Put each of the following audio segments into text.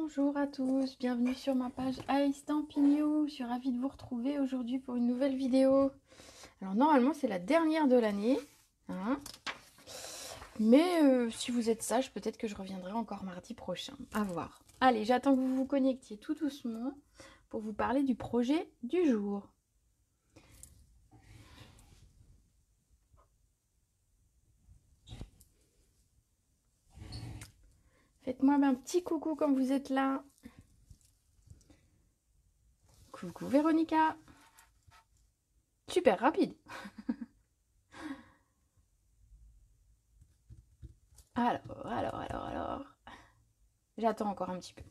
Bonjour à tous, bienvenue sur ma page iStampin'You. Je suis ravie de vous retrouver aujourd'hui pour une nouvelle vidéo. Alors normalement c'est la dernière de l'année, hein, mais si vous êtes sage, peut-être que je reviendrai encore mardi prochain, à voir. Allez, j'attends que vous vous connectiez tout doucement pour vous parler du projet du jour. Faites-moi un petit coucou quand vous êtes là. Coucou Véronica. Super rapide. Alors. J'attends encore un petit peu.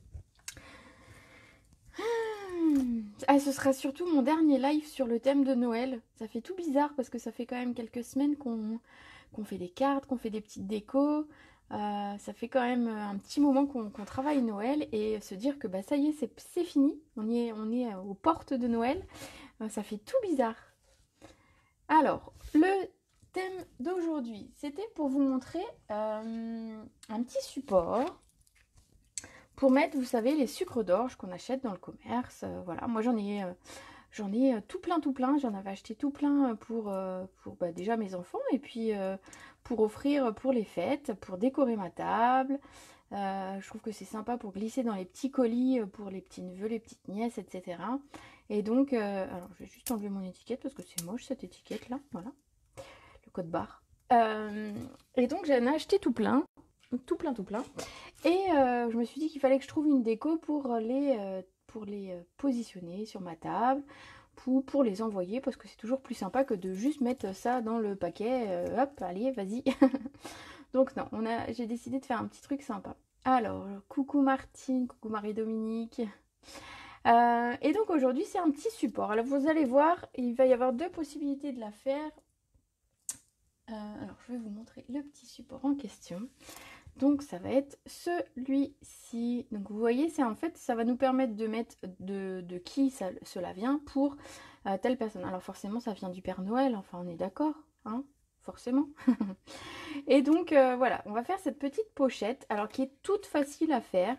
Ah, ce sera surtout mon dernier live sur le thème de Noël. Ça fait tout bizarre parce que ça fait quand même quelques semaines qu'on fait des cartes, qu'on fait des petites décos. Ça fait quand même un petit moment qu'on travaille Noël et se dire que bah, ça y est, c'est fini. On est aux portes de Noël. Ça fait tout bizarre. Alors, le thème d'aujourd'hui, c'était pour vous montrer un petit support pour mettre, vous savez, les sucres d'orge qu'on achète dans le commerce. Voilà, moi j'en ai tout plein. J'en avais acheté tout plein pour bah, déjà mes enfants et puis pour offrir pour les fêtes, pour décorer ma table. Je trouve que c'est sympa pour glisser dans les petits colis pour les petits neveux, les petites nièces, etc. Et donc, alors je vais juste enlever mon étiquette parce que c'est moche cette étiquette là, voilà, le code barre. Et donc j'en ai acheté tout plein. Et je me suis dit qu'il fallait que je trouve une déco pour les positionner sur ma table, pour les envoyer, parce que c'est toujours plus sympa que de juste mettre ça dans le paquet. Hop, allez, vas-y. Donc non, j'ai décidé de faire un petit truc sympa. Alors, coucou Martine, coucou Marie-Dominique. Et donc aujourd'hui, c'est un petit support. Alors vous allez voir, il va y avoir deux possibilités de la faire. Alors, je vais vous montrer le petit support en question. Donc ça va être celui-ci. Donc vous voyez, c'est en fait, ça va nous permettre de mettre de qui cela vient pour telle personne. Alors forcément, ça vient du Père Noël, enfin on est d'accord, hein, forcément. Et donc voilà, on va faire cette petite pochette, alors qui est toute facile à faire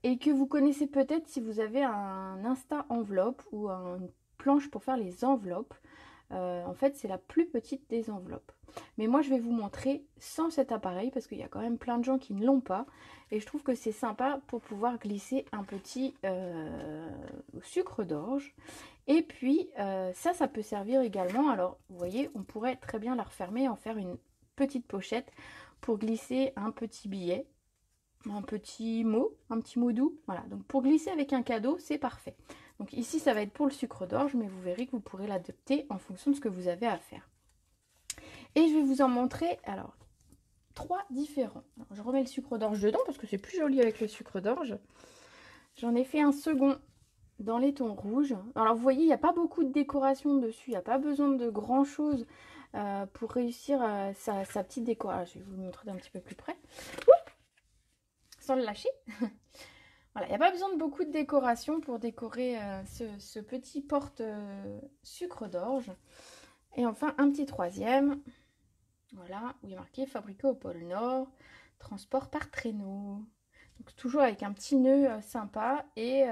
et que vous connaissez peut-être si vous avez un Insta enveloppe ou une planche pour faire les enveloppes. En fait, c'est la plus petite des enveloppes. Mais moi, je vais vous montrer sans cet appareil parce qu'il y a quand même plein de gens qui ne l'ont pas. Et je trouve que c'est sympa pour pouvoir glisser un petit sucre d'orge. Et puis, ça peut servir également. Alors, vous voyez, on pourrait très bien la refermer, en faire une petite pochette pour glisser un petit billet, un petit mot doux. Voilà, donc pour glisser avec un cadeau, c'est parfait. Donc ici, ça va être pour le sucre d'orge, mais vous verrez que vous pourrez l'adapter en fonction de ce que vous avez à faire. Et je vais vous en montrer, alors, 3 différents. Alors, je remets le sucre d'orge dedans parce que c'est plus joli avec le sucre d'orge. J'en ai fait un second dans les tons rouges. Alors, vous voyez, il n'y a pas beaucoup de décoration dessus. Il n'y a pas besoin de grand chose pour réussir sa petite décoration. Je vais vous le montrer d'un petit peu plus près. Oups, sans le lâcher. Voilà, il n'y a pas besoin de beaucoup de décoration pour décorer ce petit porte sucre d'orge. Et enfin, un petit troisième, voilà, où il est marqué fabriqué au pôle Nord, transport par traîneau. Donc toujours avec un petit nœud sympa. Et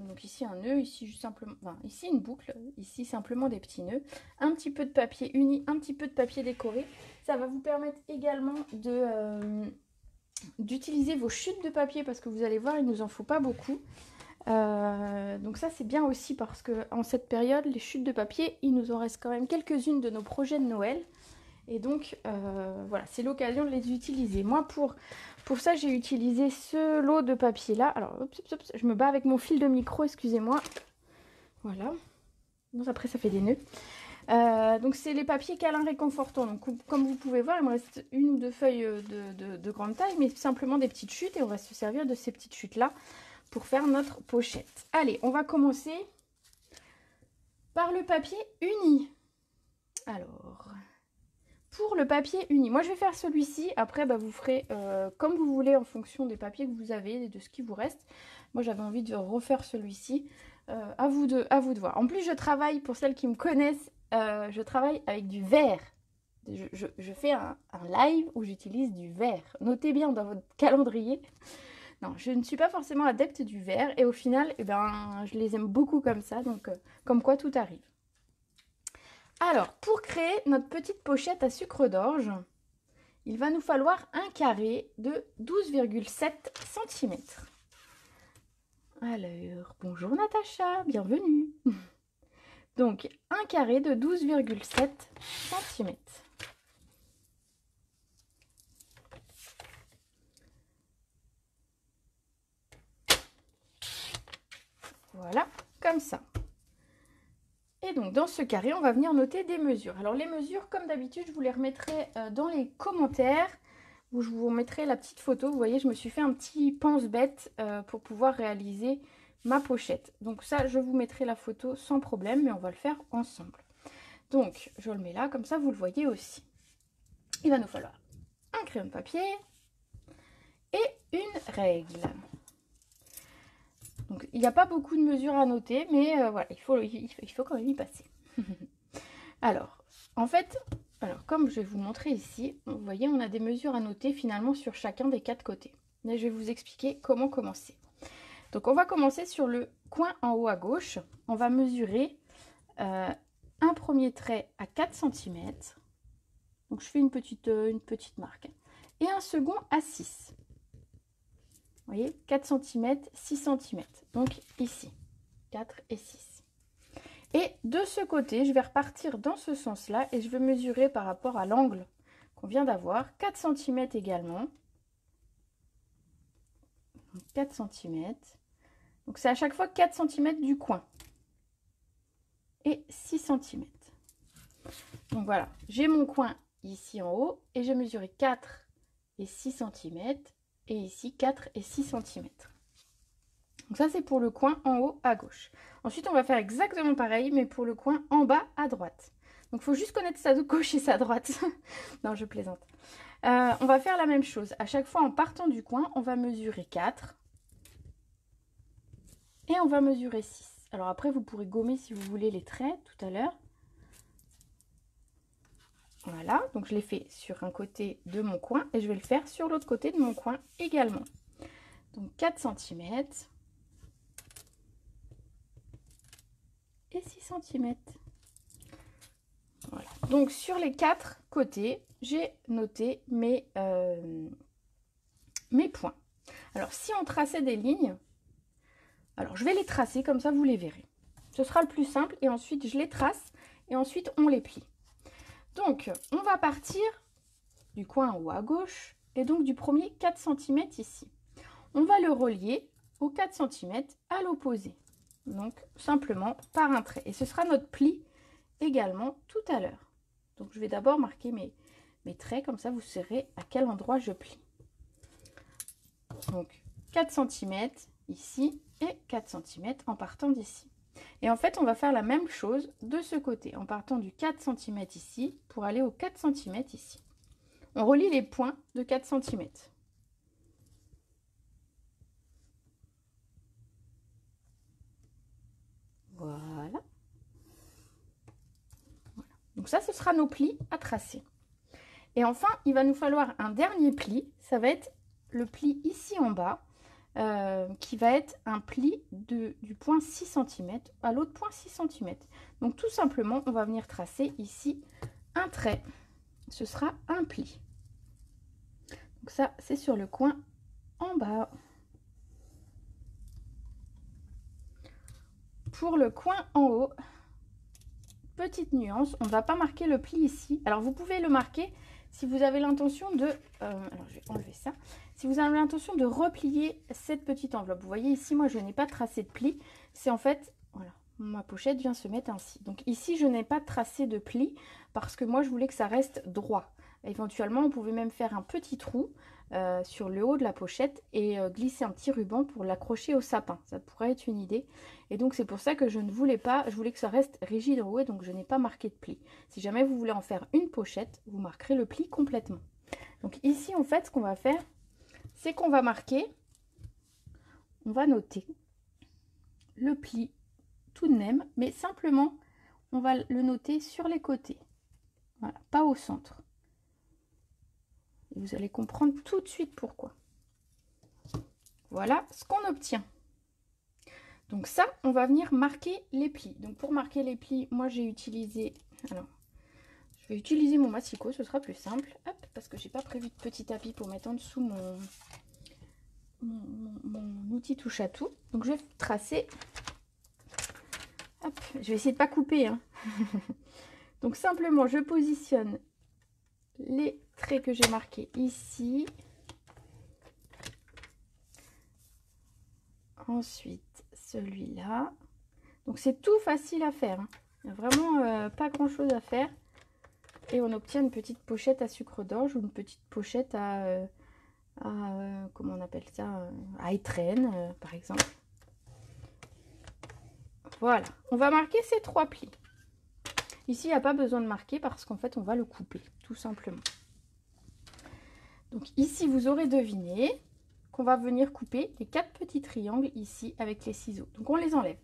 donc ici un nœud, ici juste simplement, enfin, ici une boucle, ici simplement des petits nœuds. Un petit peu de papier uni, un petit peu de papier décoré. Ça va vous permettre également d'utiliser vos chutes de papier parce que vous allez voir, il ne nous en faut pas beaucoup. Donc ça c'est bien aussi parce que en cette période, les chutes de papier, il nous en reste quand même quelques-unes de nos projets de Noël. Et donc voilà, c'est l'occasion de les utiliser. Moi pour ça, j'ai utilisé ce lot de papier là. Alors, je me bats avec mon fil de micro, excusez-moi. Voilà. Bon, après ça fait des nœuds. Donc c'est les papiers câlins réconfortants. Donc comme vous pouvez voir, il me reste une ou deux feuilles de grande taille, mais simplement des petites chutes. Et on va se servir de ces petites chutes là pour faire notre pochette. Allez, on va commencer par le papier uni. Alors, pour le papier uni, moi je vais faire celui-ci. Après, bah, vous ferez comme vous voulez en fonction des papiers que vous avez et de ce qui vous reste. Moi j'avais envie de refaire celui-ci. À vous de voir. En plus, je travaille, pour celles qui me connaissent, je travaille avec du verre. Je fais un live où j'utilise du verre. Notez bien dans votre calendrier. Non, je ne suis pas forcément adepte du vert et au final, eh ben, je les aime beaucoup comme ça, donc comme quoi tout arrive. Alors, pour créer notre petite pochette à sucre d'orge, il va nous falloir un carré de 12,7 cm. Alors, bonjour Natacha, bienvenue. Donc, un carré de 12,7 cm. Voilà, comme ça. Et donc, dans ce carré, on va venir noter des mesures. Alors, les mesures, comme d'habitude, je vous les remettrai dans les commentaires, où je vous remettrai la petite photo. Vous voyez, je me suis fait un petit pense-bête pour pouvoir réaliser ma pochette. Donc ça, je vous mettrai la photo sans problème, mais on va le faire ensemble. Donc, je le mets là, comme ça, vous le voyez aussi. Il va nous falloir un crayon de papier et une règle. Donc, il n'y a pas beaucoup de mesures à noter, mais voilà, il faut quand même y passer. Alors, en fait, comme je vais vous montrer ici, vous voyez, on a des mesures à noter finalement sur chacun des 4 côtés. Mais je vais vous expliquer comment commencer. Donc, on va commencer sur le coin en haut à gauche. On va mesurer un premier trait à 4 cm. Donc, je fais une petite marque. Et un second à 6. Vous voyez, 4 cm, 6 cm. Donc, ici, 4 et 6. Et de ce côté, je vais repartir dans ce sens-là et je vais mesurer par rapport à l'angle qu'on vient d'avoir. 4 cm également. Donc, 4 cm. Donc, c'est à chaque fois 4 cm du coin. Et 6 cm. Donc, voilà. J'ai mon coin ici en haut et j'ai mesuré 4 et 6 cm. Et ici, 4 et 6 cm. Donc ça, c'est pour le coin en haut à gauche. Ensuite, on va faire exactement pareil, mais pour le coin en bas à droite. Donc, il faut juste connaître sa gauche et sa droite. Non, je plaisante. On va faire la même chose. À chaque fois, en partant du coin, on va mesurer 4. Et on va mesurer 6. Alors après, vous pourrez gommer si vous voulez les traits tout à l'heure. Voilà, donc je l'ai fait sur un côté de mon coin et je vais le faire sur l'autre côté de mon coin également. Donc 4 cm. Et 6 cm. Voilà. Donc sur les 4 côtés, j'ai noté mes points. Alors si on traçait des lignes, alors je vais les tracer comme ça vous les verrez. Ce sera le plus simple et ensuite je les trace et ensuite on les plie. Donc on va partir du coin en haut à gauche et donc du premier 4 cm ici. On va le relier aux 4 cm à l'opposé. Donc simplement par un trait. Et ce sera notre pli également tout à l'heure. Donc je vais d'abord marquer mes traits, comme ça vous saurez à quel endroit je plie. Donc 4 cm ici et 4 cm en partant d'ici. Et en fait on va faire la même chose de ce côté, en partant du 4 cm ici pour aller au 4 cm ici. On relie les points de 4 cm. Voilà. Donc ça, ce sera nos plis à tracer. Et enfin, il va nous falloir un dernier pli. Ça va être le pli ici en bas, qui va être un pli du point 6 cm à l'autre point 6 cm. Donc tout simplement, on va venir tracer ici un trait. Ce sera un pli. Donc ça, c'est sur le coin en bas. Pour le coin en haut, petite nuance, on ne va pas marquer le pli ici. Alors vous pouvez le marquer si vous avez l'intention de... alors je vais enlever ça. Si vous avez l'intention de replier cette petite enveloppe. Vous voyez ici, moi je n'ai pas tracé de pli. C'est en fait, voilà, ma pochette vient se mettre ainsi. Donc ici, je n'ai pas tracé de pli parce que moi je voulais que ça reste droit. Éventuellement, on pouvait même faire un petit trou sur le haut de la pochette et glisser un petit ruban pour l'accrocher au sapin. Ça pourrait être une idée. Et donc c'est pour ça que je ne voulais pas, je voulais que ça reste rigide en haut et donc je n'ai pas marqué de pli. Si jamais vous voulez en faire une pochette, vous marquerez le pli complètement. Donc ici en fait ce qu'on va faire, c'est qu'on va marquer, on va noter le pli tout de même, mais simplement on va le noter sur les côtés. Voilà, pas au centre. Et vous allez comprendre tout de suite pourquoi. Voilà ce qu'on obtient. Donc ça, on va venir marquer les plis. Donc pour marquer les plis, moi j'ai utilisé... Alors, je vais utiliser mon massicot, ce sera plus simple. Hop, parce que j'ai pas prévu de petit tapis pour mettre en dessous mon outil touche à tout. Donc je vais tracer. Hop, je vais essayer de pas couper. Hein. Donc simplement, je positionne les traits que j'ai marqués ici. Ensuite, celui-là. Donc c'est tout facile à faire. Hein. Il n'y a vraiment pas grand-chose à faire. Et on obtient une petite pochette à sucre d'orge ou une petite pochette à comment on appelle ça, à étrenne, par exemple. Voilà, on va marquer ces 3 plis. Ici, il n'y a pas besoin de marquer parce qu'en fait, on va le couper, tout simplement. Donc ici, vous aurez deviné qu'on va venir couper les 4 petits triangles ici avec les ciseaux. Donc on les enlève.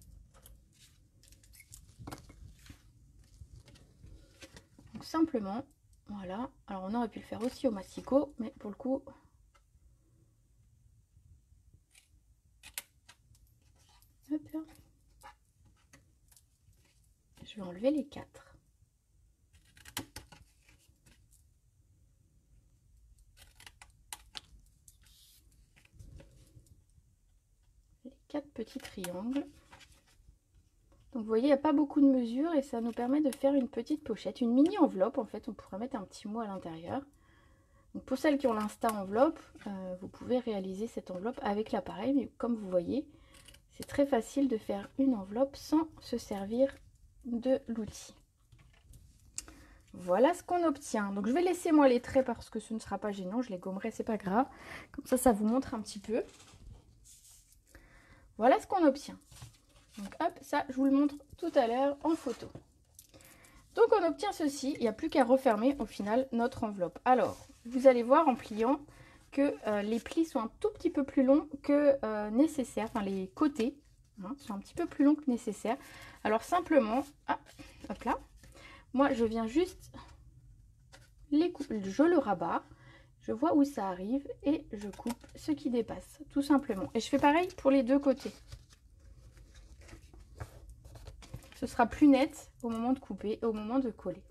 Donc simplement, voilà. Alors on aurait pu le faire aussi au massicot, mais pour le coup... Hop là. Je vais enlever les 4. Les 4 petits triangles. Donc vous voyez, il n'y a pas beaucoup de mesures et ça nous permet de faire une petite pochette, une mini enveloppe en fait. On pourrait mettre un petit mot à l'intérieur. Donc pour celles qui ont l'Insta enveloppe, vous pouvez réaliser cette enveloppe avec l'appareil. Mais comme vous voyez, c'est très facile de faire une enveloppe sans se servir de l'outil. Voilà ce qu'on obtient. Donc je vais laisser moi les traits parce que ce ne sera pas gênant. Je les gommerai, c'est pas grave. Comme ça vous montre un petit peu. Voilà ce qu'on obtient. Donc hop, ça je vous le montre tout à l'heure en photo. Donc on obtient ceci, il n'y a plus qu'à refermer au final notre enveloppe. Alors, vous allez voir en pliant que les plis sont un tout petit peu plus longs que nécessaire. Enfin les côtés sont un petit peu plus longs que nécessaire. Alors simplement, hop là, moi je viens juste, je le rabats, je vois où ça arrive et je coupe ce qui dépasse, tout simplement. Et je fais pareil pour les deux côtés. Ce sera plus net au moment de couper et au moment de coller.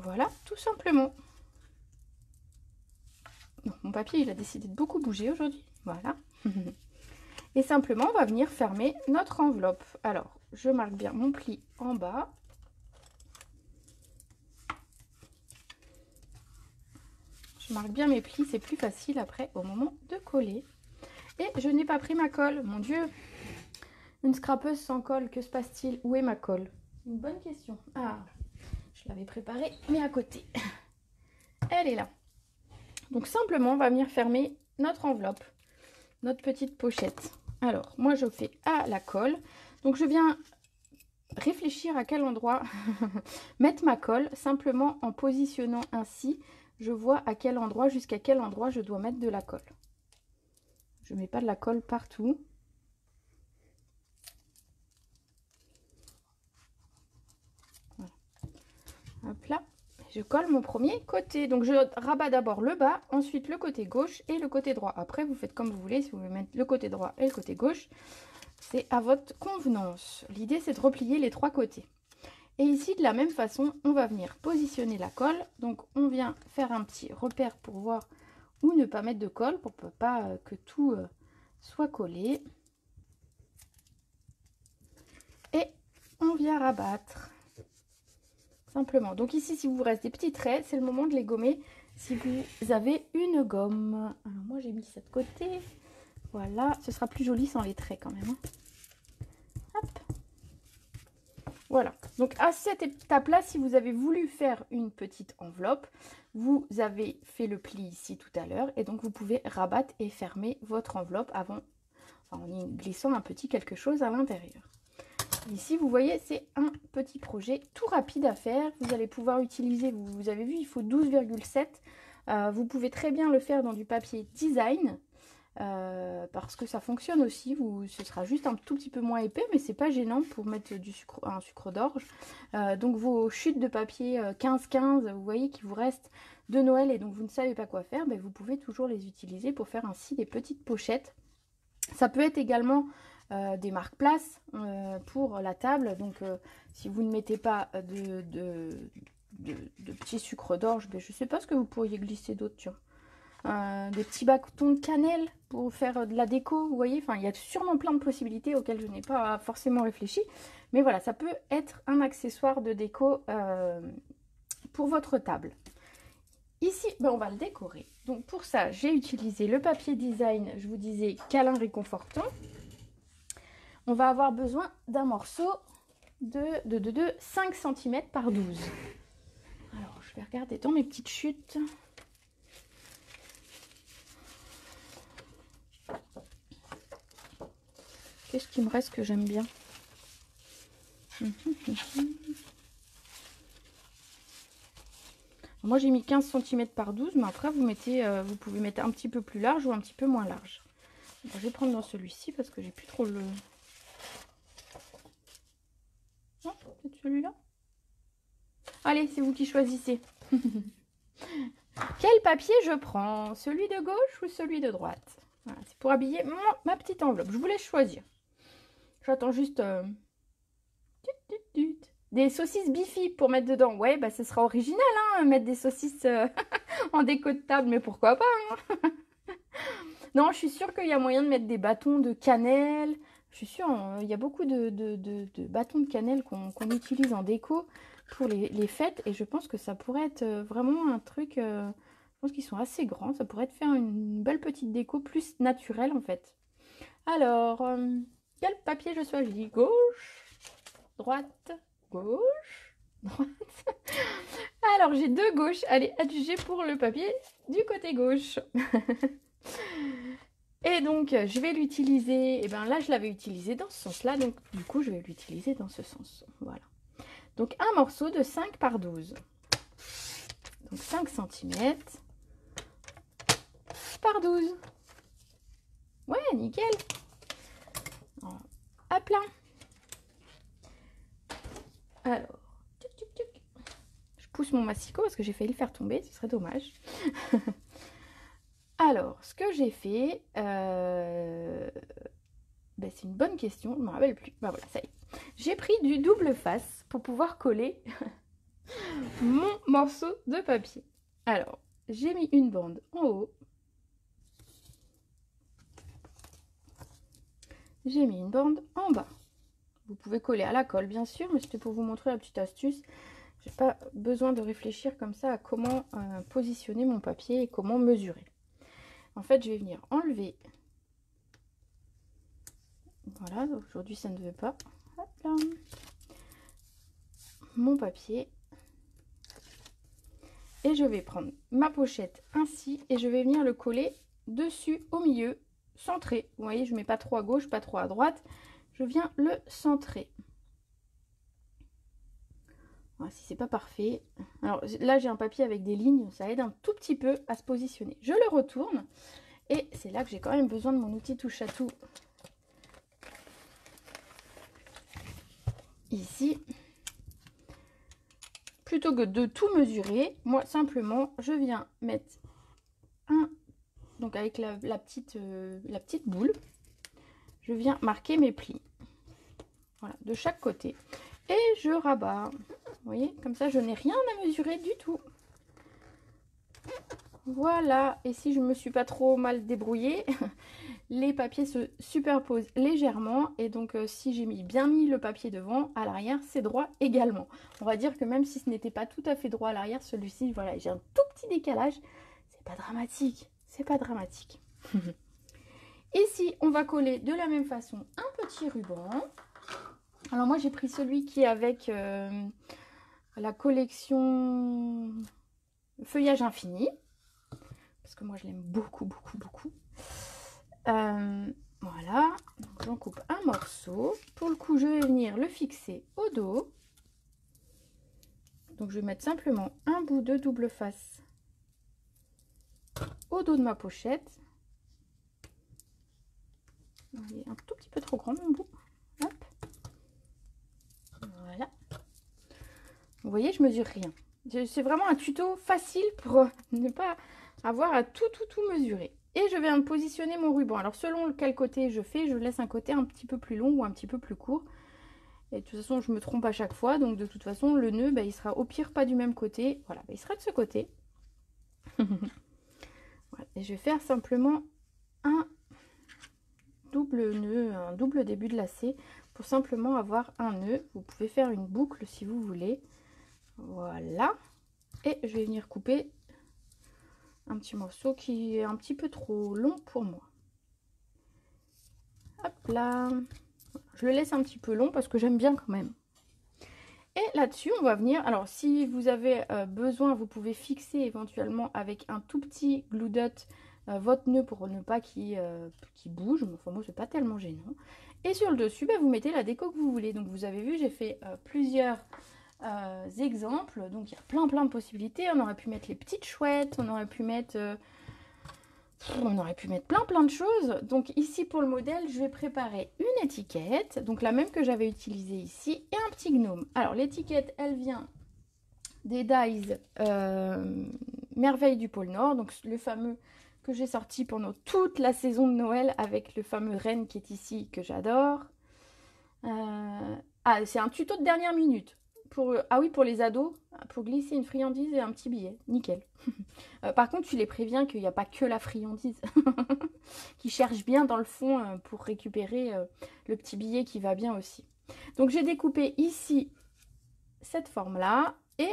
Voilà, tout simplement. Donc, mon papier, il a décidé de beaucoup bouger aujourd'hui. Voilà. Et simplement, on va venir fermer notre enveloppe. Alors, je marque bien mon pli en bas. Je marque bien mes plis, c'est plus facile après au moment de coller. Et je n'ai pas pris ma colle, mon Dieu. Une scrapeuse sans colle, que se passe-t-il? Où est ma colle? Une bonne question. Ah, je l'avais préparée, mais à côté. Elle est là. Donc simplement, on va venir fermer notre enveloppe, notre petite pochette. Alors, moi je fais à la colle. Donc je viens réfléchir à quel endroit mettre ma colle. Simplement en positionnant ainsi, je vois à quel endroit, jusqu'à quel endroit je dois mettre de la colle. Je ne mets pas de la colle partout. Hop là, je colle mon premier côté. Donc je rabats d'abord le bas, ensuite le côté gauche et le côté droit. Après vous faites comme vous voulez, si vous voulez mettre le côté droit et le côté gauche, c'est à votre convenance. L'idée c'est de replier les 3 côtés. Et ici de la même façon, on va venir positionner la colle. Donc on vient faire un petit repère pour voir où ne pas mettre de colle, pour pas que tout soit collé. Et on vient rabattre. Simplement. Donc ici, si vous reste des petits traits, c'est le moment de les gommer si vous avez une gomme. Alors moi, j'ai mis ça de côté. Voilà. Ce sera plus joli sans les traits quand même. Hop. Voilà. Donc à cette étape-là, si vous avez voulu faire une petite enveloppe, vous avez fait le pli ici tout à l'heure. Et donc vous pouvez rabattre et fermer votre enveloppe avant, en y glissant un petit quelque chose à l'intérieur. Ici, vous voyez, c'est un petit projet tout rapide à faire. Vous allez pouvoir utiliser, vous avez vu, il faut 12,7. Vous pouvez très bien le faire dans du papier design parce que ça fonctionne aussi. Ce sera juste un tout petit peu moins épais, mais c'est pas gênant pour mettre un sucre d'orge. Donc vos chutes de papier 15-15, vous voyez qu'il vous reste de Noël et donc vous ne savez pas quoi faire, ben, vous pouvez toujours les utiliser pour faire ainsi des petites pochettes. Ça peut être également des marque-places pour la table. Donc si vous ne mettez pas de petits sucres d'orge, ben, je ne sais pas ce que vous pourriez glisser d'autre, tiens. Des petits bâtons de cannelle pour faire de la déco, vous voyez, enfin il y a sûrement plein de possibilités auxquelles je n'ai pas forcément réfléchi, mais voilà, ça peut être un accessoire de déco pour votre table. Ici, ben, on va le décorer. Donc pour ça, j'ai utilisé le papier design, je vous disais, câlin réconfortant. On va avoir besoin d'un morceau de 5 cm par 12. Alors, je vais regarder dans mes petites chutes. Qu'est-ce qui me reste que j'aime bien? Moi, j'ai mis 15 cm par 12, mais après, vous pouvez mettre un petit peu plus large ou un petit peu moins large. Alors, je vais prendre dans celui-ci parce que j'ai plus trop le... Non, peut-être celui-là. Allez, c'est vous qui choisissez. Quel papier je prends? Celui de gauche ou celui de droite? Voilà, c'est pour habiller ma petite enveloppe. Je vous laisse choisir. J'attends juste des saucisses Bifi pour mettre dedans. Ouais, bah ce sera original, hein, mettre des saucisses en déco de table, mais pourquoi pas, hein. Non, je suis sûre qu'il y a moyen de mettre des bâtons de cannelle. Je suis sûre, il y a beaucoup de bâtons de cannelle qu'on utilise en déco pour les fêtes. Et je pense que ça pourrait être vraiment un truc... je pense qu'ils sont assez grands. Ça pourrait te faire une belle petite déco plus naturelle, en fait. Alors, quel papier je choisis? Gauche, droite, gauche, droite. Alors, j'ai deux gauches. Allez, adjugez pour le papier du côté gauche. Et donc, je vais l'utiliser, et bien là, je l'avais utilisé dans ce sens-là, donc du coup, je vais l'utiliser dans ce sens. Voilà. Donc, un morceau de 5 par 12. Donc, 5 cm par 12. Ouais, nickel. Hop là. Alors, je pousse mon massicot parce que j'ai failli le faire tomber, ce serait dommage. Alors, ce que j'ai fait, ben, c'est une bonne question, je ne me rappelle plus. Ben voilà, ça y est. J'ai pris du double face pour pouvoir coller mon morceau de papier. Alors, j'ai mis une bande en haut. J'ai mis une bande en bas. Vous pouvez coller à la colle, bien sûr, mais c'était pour vous montrer la petite astuce. J'ai pas besoin de réfléchir comme ça à comment positionner mon papier et comment mesurer. En fait, je vais venir enlever. Voilà, aujourd'hui ça ne veut pas. Hop là. Mon papier. Et je vais prendre ma pochette ainsi et je vais venir le coller dessus au milieu, centré. Vous voyez, je ne mets pas trop à gauche, pas trop à droite. Je viens le centrer. Voilà, si c'est pas parfait. Alors là, j'ai un papier avec des lignes, ça aide un tout petit peu à se positionner. Je le retourne et c'est là que j'ai quand même besoin de mon outil touche à tout. Ici. Plutôt que de tout mesurer, moi simplement je viens mettre donc avec la petite boule, je viens marquer mes plis, voilà, de chaque côté et je rabats. Vous voyez, comme ça je n'ai rien à mesurer du tout. Voilà, et si je me suis pas trop mal débrouillée, les papiers se superposent légèrement et donc si j'ai bien mis le papier devant, à l'arrière c'est droit également. On va dire que même si ce n'était pas tout à fait droit à l'arrière, celui-ci, voilà, j'ai un tout petit décalage. C'est pas dramatique, c'est pas dramatique. Ici, on va coller de la même façon un petit ruban. Alors moi j'ai pris celui qui est avec la collection Feuillage Infini. Parce que moi je l'aime beaucoup, beaucoup, beaucoup. Voilà, j'en coupe un morceau. Pour le coup, je vais venir le fixer au dos. Donc, je vais mettre simplement un bout de double face au dos de ma pochette. Il est un tout petit peu trop grand mon bout. Hop. Voilà. Vous voyez, je mesure rien. C'est vraiment un tuto facile pour ne pas avoir à tout mesurer. Et je vais positionner mon ruban. Alors selon quel côté je fais, je laisse un côté un petit peu plus long ou un petit peu plus court. Et de toute façon, je me trompe à chaque fois. Donc de toute façon, le nœud, bah, il sera au pire pas du même côté. Voilà, bah, il sera de ce côté. Voilà. Et je vais faire simplement un double nœud, un double début de lacet pour simplement avoir un nœud. Vous pouvez faire une boucle si vous voulez. Voilà. Et je vais venir couper un petit morceau qui est un petit peu trop long pour moi. Hop là. Je le laisse un petit peu long parce que j'aime bien quand même. Et là-dessus, on va venir... Alors, si vous avez besoin, vous pouvez fixer éventuellement avec un tout petit glue dot votre nœud pour ne pas qu'il bouge. Enfin, moi, c'est pas tellement gênant. Et sur le dessus, bah, vous mettez la déco que vous voulez. Donc, vous avez vu, j'ai fait plusieurs exemples. Donc, il y a plein de possibilités. On aurait pu mettre les petites chouettes. On aurait pu mettre... plein de choses. Donc ici pour le modèle, je vais préparer une étiquette, donc la même que j'avais utilisée ici, et un petit gnome. Alors l'étiquette, elle vient des Dies Merveille du pôle Nord, donc le fameux que j'ai sorti pendant toute la saison de Noël avec le fameux renne qui est ici, que j'adore. Ah, c'est un tuto de dernière minute. Ah oui, pour les ados, pour glisser une friandise et un petit billet. Nickel. Par contre, tu les préviens qu'il n'y a pas que la friandise. Qu'ils cherchent bien dans le fond pour récupérer le petit billet qui va bien aussi. Donc, j'ai découpé ici cette forme-là. Et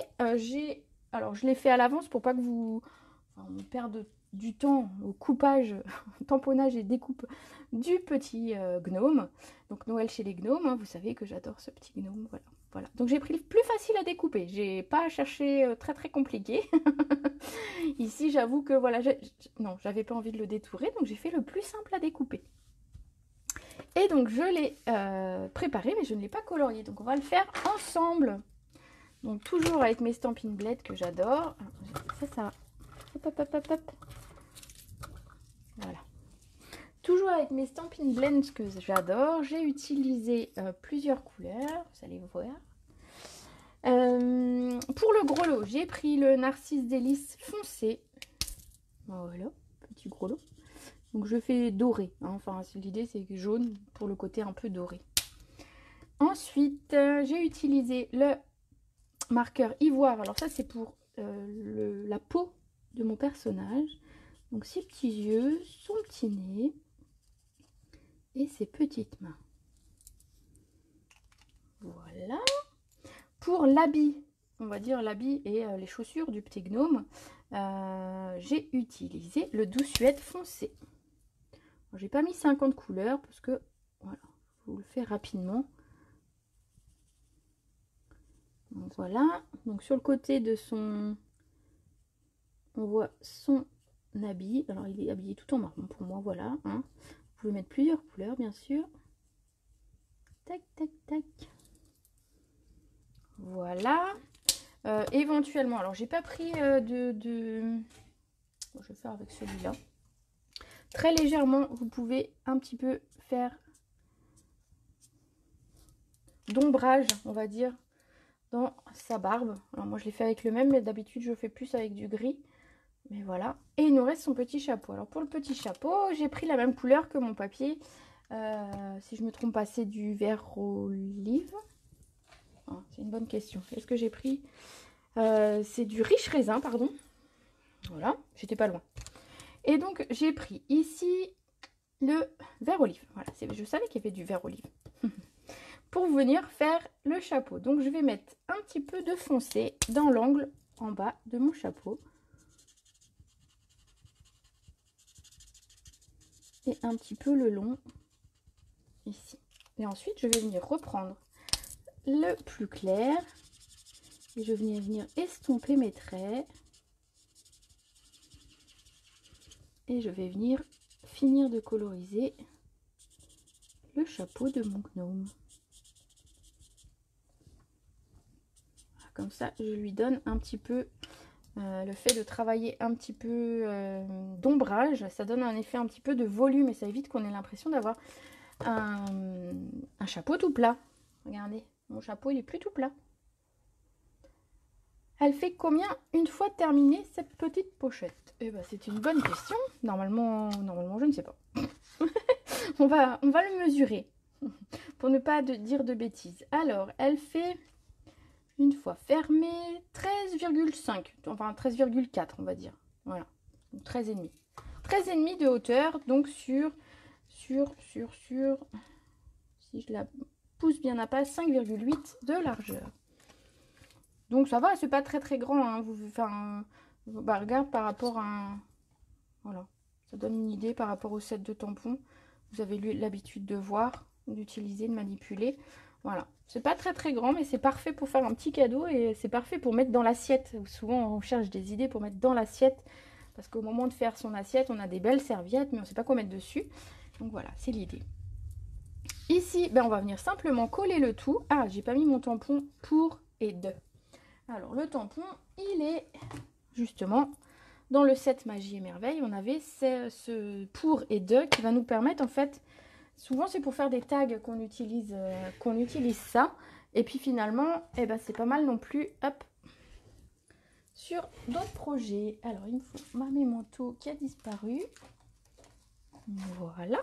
alors, je l'ai fait à l'avance pour pas que on perde du temps au coupage, tamponnage et découpe du petit gnome. Donc, Noël chez les gnomes. Hein, vous savez que j'adore ce petit gnome. Voilà. Voilà, donc j'ai pris le plus facile à découper. J'ai pas cherché très compliqué. Ici, j'avoue que voilà, non, j'avais pas envie de le détourer, donc j'ai fait le plus simple à découper. Et donc je l'ai préparé, mais je ne l'ai pas colorié. Donc on va le faire ensemble. Donc toujours avec mes Stampin' Blend que j'adore. Ça. Hop. Voilà. Toujours avec mes Stampin' Blends que j'adore, j'ai utilisé plusieurs couleurs, vous allez voir. Pour le gros lot, j'ai pris le Narcisse Délice foncé. Voilà, petit gros lot. Donc je fais doré, hein. Enfin l'idée c'est jaune pour le côté un peu doré. Ensuite, j'ai utilisé le marqueur ivoire. Alors ça c'est pour la peau de mon personnage. Donc ses petits yeux, son petit nez et ses petites mains. Voilà. Pour l'habit, on va dire l'habit et les chaussures du petit gnome, j'ai utilisé le Doux Suède foncé. J'ai pas mis 50 couleurs parce que voilà, je vous le fais rapidement. Donc voilà, donc sur le côté de on voit son habit. Alors il est habillé tout en marron pour moi, voilà. Hein. Vous pouvez mettre plusieurs couleurs bien sûr. Tac. Voilà. Éventuellement, alors j'ai pas pris je vais faire avec celui-là. Très légèrement, vous pouvez un petit peu faire d'ombrage, on va dire, dans sa barbe. Alors moi je l'ai fait avec le même, mais d'habitude je fais plus avec du gris. Mais voilà. Et il nous reste son petit chapeau. Alors pour le petit chapeau, j'ai pris la même couleur que mon papier. Si je me trompe pas, c'est du vert olive. Ah, c'est une bonne question. Est-ce que j'ai pris... c'est du riche raisin, pardon. Voilà, j'étais pas loin. Et donc, j'ai pris ici le vert olive. Voilà, je savais qu'il y avait du vert olive. Pour venir faire le chapeau. Donc, je vais mettre un petit peu de foncé dans l'angle en bas de mon chapeau. Et un petit peu le long ici. Et ensuite, je vais venir reprendre le plus clair. Et je vais venir estomper mes traits. Et je vais venir finir de coloriser le chapeau de mon gnome. Comme ça, je lui donne un petit peu le fait de travailler un petit peu d'ombrage. Ça donne un effet un petit peu de volume et ça évite qu'on ait l'impression d'avoir un chapeau tout plat. Regardez, mon chapeau il est plus tout plat. Elle fait combien une fois terminée cette petite pochette? Eh ben, c'est une bonne question. Normalement, je ne sais pas. on va le mesurer pour ne pas dire de bêtises. Alors, elle fait une fois fermée 13,5, enfin 13,4 on va dire. Voilà, 13,5. 13,5 de hauteur, donc sur, si je la pousse bien à pas, 5,8 de largeur. Donc ça va, c'est pas très très grand, hein. Bah, regarde par rapport à voilà, ça donne une idée par rapport au set de tampons. Vous avez l'habitude de voir, d'utiliser, de manipuler. Voilà, c'est pas très très grand, mais c'est parfait pour faire un petit cadeau et c'est parfait pour mettre dans l'assiette. Souvent on cherche des idées pour mettre dans l'assiette, parce qu'au moment de faire son assiette, on a des belles serviettes, mais on sait pas quoi mettre dessus. Donc voilà, c'est l'idée. Ici, ben, on va venir simplement coller le tout. Ah, j'ai pas mis mon tampon pour et de. Alors le tampon, il est justement dans le set Magie et Merveille. On avait ce pour et de qui va nous permettre, en fait, souvent c'est pour faire des tags qu'on utilise ça. Et puis finalement, eh ben, c'est pas mal non plus, hop, sur d'autres projets. Alors il me faut ma mémento qui a disparu. Voilà.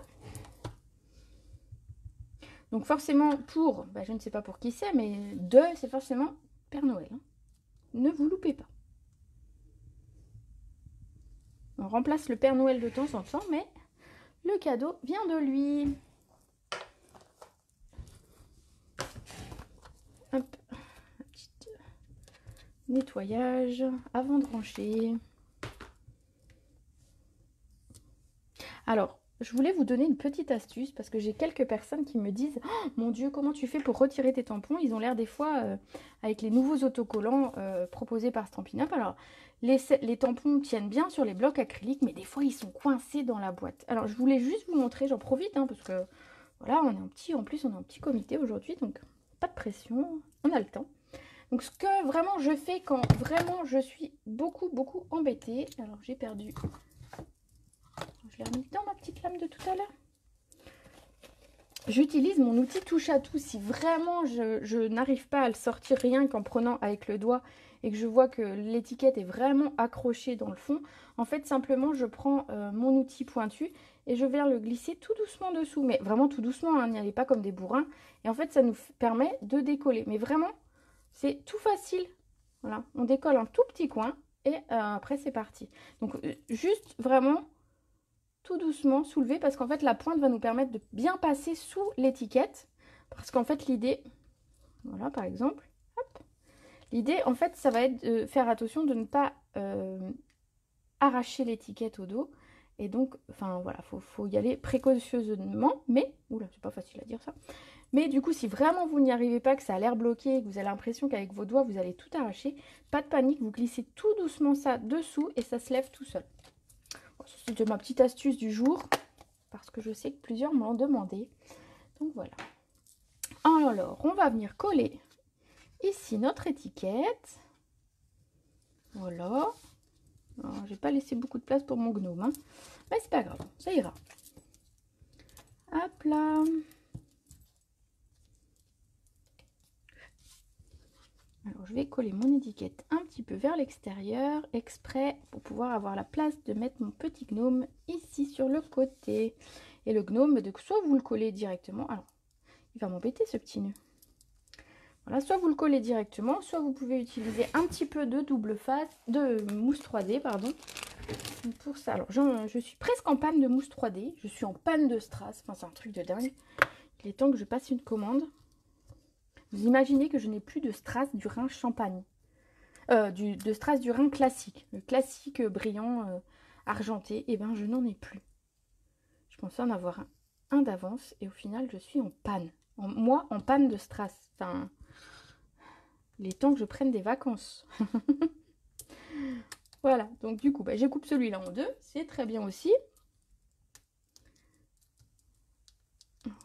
Donc forcément pour, ben, je ne sais pas pour qui c'est, mais de, c'est forcément Père Noël. Hein. Ne vous loupez pas. On remplace le Père Noël de temps en temps, mais le cadeau vient de lui. Hop, un petit nettoyage avant de ranger. Alors, je voulais vous donner une petite astuce parce que j'ai quelques personnes qui me disent oh, mon Dieu, comment tu fais pour retirer tes tampons? Ils ont l'air des fois avec les nouveaux autocollants proposés par Stampin' Up. Alors, les tampons tiennent bien sur les blocs acryliques, mais des fois ils sont coincés dans la boîte. Alors, je voulais juste vous montrer, j'en profite parce que voilà, on est en plus on est un petit comité aujourd'hui, donc pas de pression, on a le temps. Donc, ce que vraiment je fais quand vraiment je suis beaucoup embêtée. Alors, j'ai perdu. Je l'ai remis dans ma petite lame de tout à l'heure. J'utilise mon outil touche à tout. Si vraiment je n'arrive pas à le sortir rien qu'en prenant avec le doigt et que je vois que l'étiquette est vraiment accrochée dans le fond, en fait simplement je prends mon outil pointu et je viens le glisser tout doucement dessous. Mais vraiment tout doucement, hein, n'y allez pas comme des bourrins. Et en fait ça nous permet de décoller. Mais vraiment c'est tout facile. Voilà, on décolle un tout petit coin et après c'est parti. Donc juste vraiment tout doucement soulever parce qu'en fait la pointe va nous permettre de bien passer sous l'étiquette, parce qu'en fait l'idée, voilà par exemple, l'idée en fait ça va être de faire attention de ne pas arracher l'étiquette au dos, et donc enfin voilà, faut y aller précautionneusement, mais oula c'est pas facile à dire ça, mais du coup si vraiment vous n'y arrivez pas, que ça a l'air bloqué, que vous avez l'impression qu'avec vos doigts vous allez tout arracher, pas de panique, vous glissez tout doucement ça dessous et ça se lève tout seul. C'était ma petite astuce du jour, parce que je sais que plusieurs m'ont demandé. Donc voilà. Alors, on va venir coller ici notre étiquette. Voilà. J'ai pas laissé beaucoup de place pour mon gnome. Hein. Mais c'est pas grave, ça ira. Hop là. Alors, je vais coller mon étiquette un petit peu vers l'extérieur, exprès pour pouvoir avoir la place de mettre mon petit gnome ici sur le côté. Et le gnome, soit vous le collez directement. Alors, il va m'embêter ce petit nœud. Voilà, soit vous le collez directement, soit vous pouvez utiliser un petit peu de double face, de mousse 3D, pardon. Pour ça, alors je suis presque en panne de mousse 3D, je suis en panne de strass, enfin c'est un truc de dingue. Il est temps que je passe une commande. Vous imaginez que je n'ai plus de strass du Rhin champagne, de strass du Rhin classique, le classique brillant argenté, et ben je n'en ai plus. Je pensais en avoir un d'avance et au final je suis en panne. Moi en panne de strass. Enfin, il est temps que je prenne des vacances. Voilà, donc du coup, bah, je coupe celui-là en deux, c'est très bien aussi.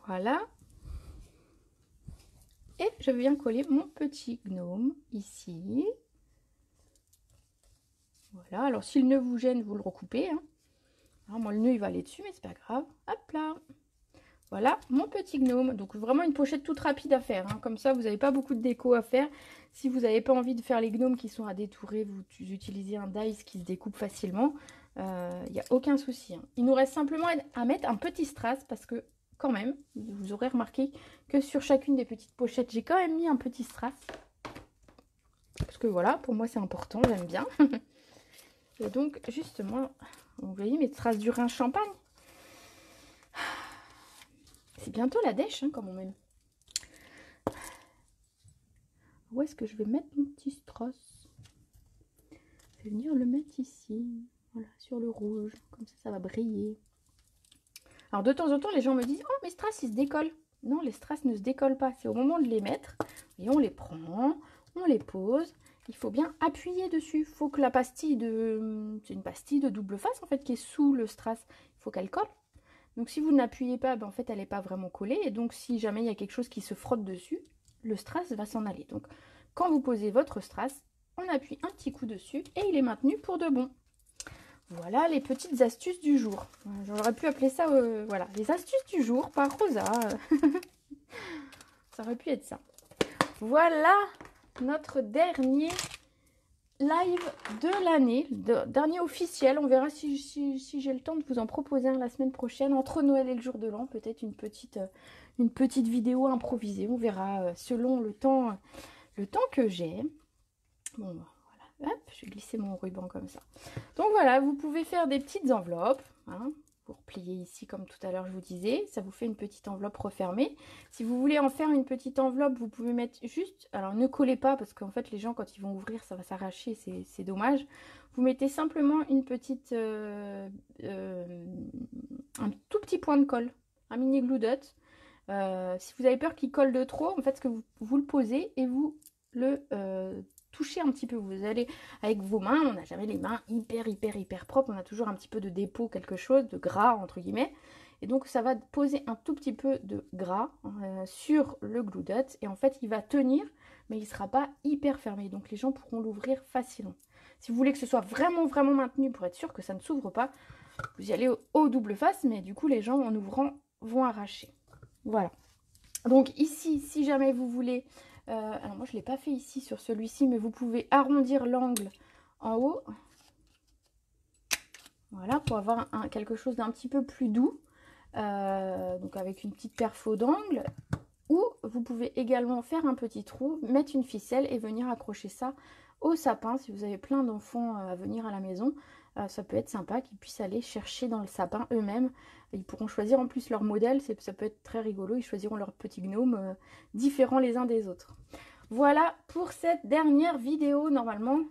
Voilà. Et je viens coller mon petit gnome ici. Voilà, alors si le nœud vous gêne, vous le recoupez. Hein. Alors moi, le nœud, il va aller dessus, mais c'est pas grave. Hop là. Voilà mon petit gnome. Donc vraiment une pochette toute rapide à faire, hein. Comme ça, vous n'avez pas beaucoup de déco à faire. Si vous n'avez pas envie de faire les gnomes qui sont à détourer, vous utilisez un dies qui se découpe facilement. Il n'y a aucun souci, hein. Il nous reste simplement à mettre un petit strass parce que quand même, vous aurez remarqué que sur chacune des petites pochettes, j'ai quand même mis un petit strass. Parce que voilà, pour moi c'est important, j'aime bien. Et donc justement, vous voyez mes strass du Rhin Champagne. C'est bientôt la dèche, hein, quand même. Où est-ce que je vais mettre mon petit strass? Je vais venir le mettre ici. Voilà, sur le rouge. Comme ça va briller. Alors, de temps en temps, les gens me disent « Oh, mes strass, ils se décollent. » Non, les strass ne se décollent pas. C'est au moment de les mettre. Et on les prend, on les pose. Il faut bien appuyer dessus. Il faut que la pastille de... C'est une pastille de double face, en fait, qui est sous le strass. Il faut qu'elle colle. Donc, si vous n'appuyez pas, ben, en fait, elle n'est pas vraiment collée. Et donc, si jamais il y a quelque chose qui se frotte dessus, le strass va s'en aller. Donc, quand vous posez votre strass, on appuie un petit coup dessus et il est maintenu pour de bon. Voilà les petites astuces du jour. J'aurais pu appeler ça, voilà, les astuces du jour par Rosa. Ça aurait pu être ça. Voilà notre dernier live de l'année, dernier officiel. On verra si j'ai le temps de vous en proposer un la semaine prochaine, entre Noël et le jour de l'an. Peut-être une petite vidéo improvisée. On verra selon le temps que j'ai. Bon, voilà. Hop, je vais glisser mon ruban comme ça. Donc voilà, vous pouvez faire des petites enveloppes, hein, pour plier ici comme tout à l'heure je vous disais. Ça vous fait une petite enveloppe refermée. Si vous voulez en faire une petite enveloppe, vous pouvez mettre juste... Alors ne collez pas parce qu'en fait les gens quand ils vont ouvrir ça va s'arracher, c'est dommage. Vous mettez simplement une petite... un tout petit point de colle, un mini glue dot. Si vous avez peur qu'il colle de trop, en fait ce que vous le posez et vous le... toucher un petit peu, vous allez avec vos mains, on n'a jamais les mains hyper propres, on a toujours un petit peu de dépôt, quelque chose de gras entre guillemets, et donc ça va poser un tout petit peu de gras sur le glue dot, et en fait il va tenir, mais il ne sera pas hyper fermé, donc les gens pourront l'ouvrir facilement. Si vous voulez que ce soit vraiment maintenu pour être sûr que ça ne s'ouvre pas, vous y allez au double face, mais du coup les gens en ouvrant vont arracher. Voilà. Donc ici, si jamais vous voulez... alors moi je ne l'ai pas fait ici sur celui-ci, mais vous pouvez arrondir l'angle en haut. Voilà, pour avoir quelque chose d'un petit peu plus doux. Donc avec une petite perfo d'angle. Ou vous pouvez également faire un petit trou, mettre une ficelle et venir accrocher ça au sapin. Si vous avez plein d'enfants à venir à la maison, ça peut être sympa qu'ils puissent aller chercher dans le sapin eux-mêmes. Ils pourront choisir en plus leur modèle, ça peut être très rigolo. Ils choisiront leurs petits gnomes différents les uns des autres. Voilà pour cette dernière vidéo normalement,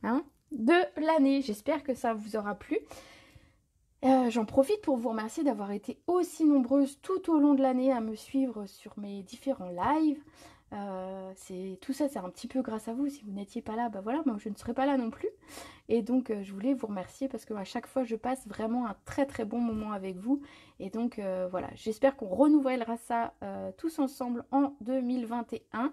hein, de l'année. J'espère que ça vous aura plu. J'en profite pour vous remercier d'avoir été aussi nombreuses tout au long de l'année à me suivre sur mes différents lives. Tout ça, c'est un petit peu grâce à vous. Si vous n'étiez pas là, bah voilà, moi je ne serais pas là non plus. Et donc je voulais vous remercier parce que à chaque fois je passe vraiment un très bon moment avec vous. Et donc voilà, j'espère qu'on renouvellera ça tous ensemble en 2021.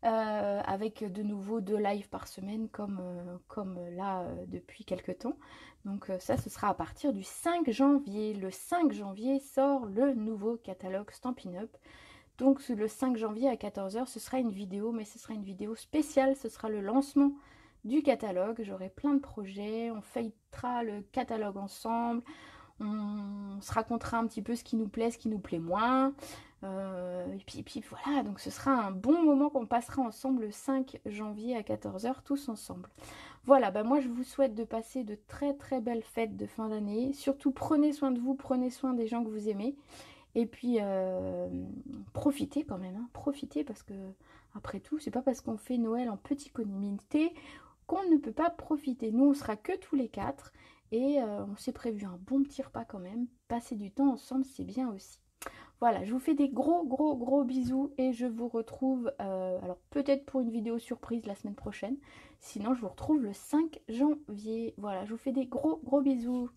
Avec de nouveau 2 lives par semaine comme là depuis quelques temps. Donc ça ce sera à partir du 5 janvier. Le 5 janvier sort le nouveau catalogue Stampin' Up. Donc le 5 janvier à 14 h ce sera une vidéo, mais ce sera une vidéo spéciale. Ce sera le lancement du catalogue. J'aurai plein de projets, on feuilletera le catalogue ensemble. On se racontera un petit peu ce qui nous plaît moins. Et puis voilà, donc ce sera un bon moment qu'on passera ensemble le 5 janvier à 14 h tous ensemble. Voilà, bah moi je vous souhaite de passer de très belles fêtes de fin d'année. Surtout prenez soin de vous, prenez soin des gens que vous aimez. Et puis profitez quand même, hein, profitez parce que après tout, c'est pas parce qu'on fait Noël en petit comité qu'on ne peut pas profiter. Nous on sera que tous les 4 et on s'est prévu un bon petit repas quand même. Passer du temps ensemble, c'est bien aussi. Voilà, je vous fais des gros bisous et je vous retrouve, alors peut-être pour une vidéo surprise la semaine prochaine. Sinon, je vous retrouve le 5 janvier. Voilà, je vous fais des gros bisous.